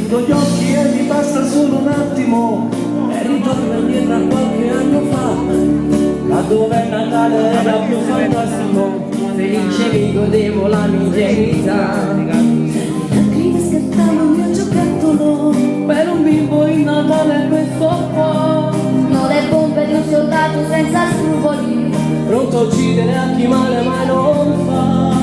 Chiudo gli occhi e mi basta solo un attimo e ritorno indietro a qualche anno fa, laddove il Natale era più fantastico, felice mi godevo la mia ingenuità. Lacrime scartavo il mio giocattolo, Per un bimbo il Natale è questo qua, non le bombe di un soldato senza scrupoli, pronto a uccidere a chi male mai non fa.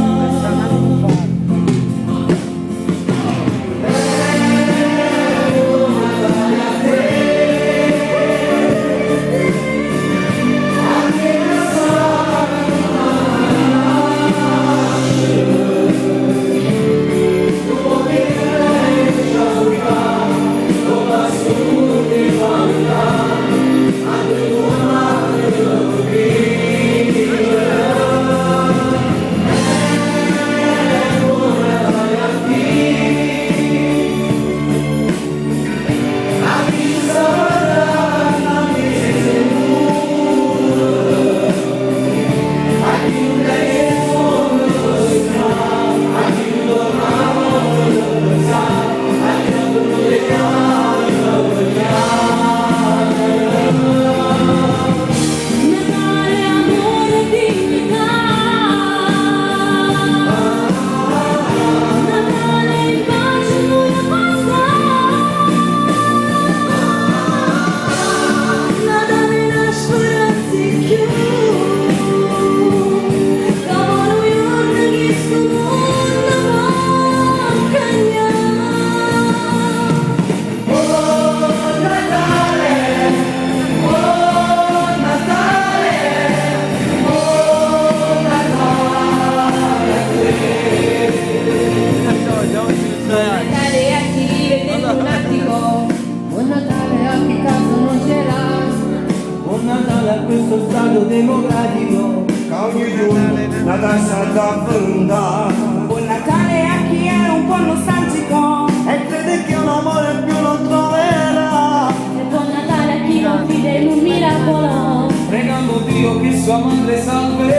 A questo stato democratico che ogni giorno la tassa da affrontare. Buon Natale a chi è un po' nostalgico E crede che un amore più non troverà. e buon Natale a chi non crede in un miracolo, pregando Dio che sua madre salverà.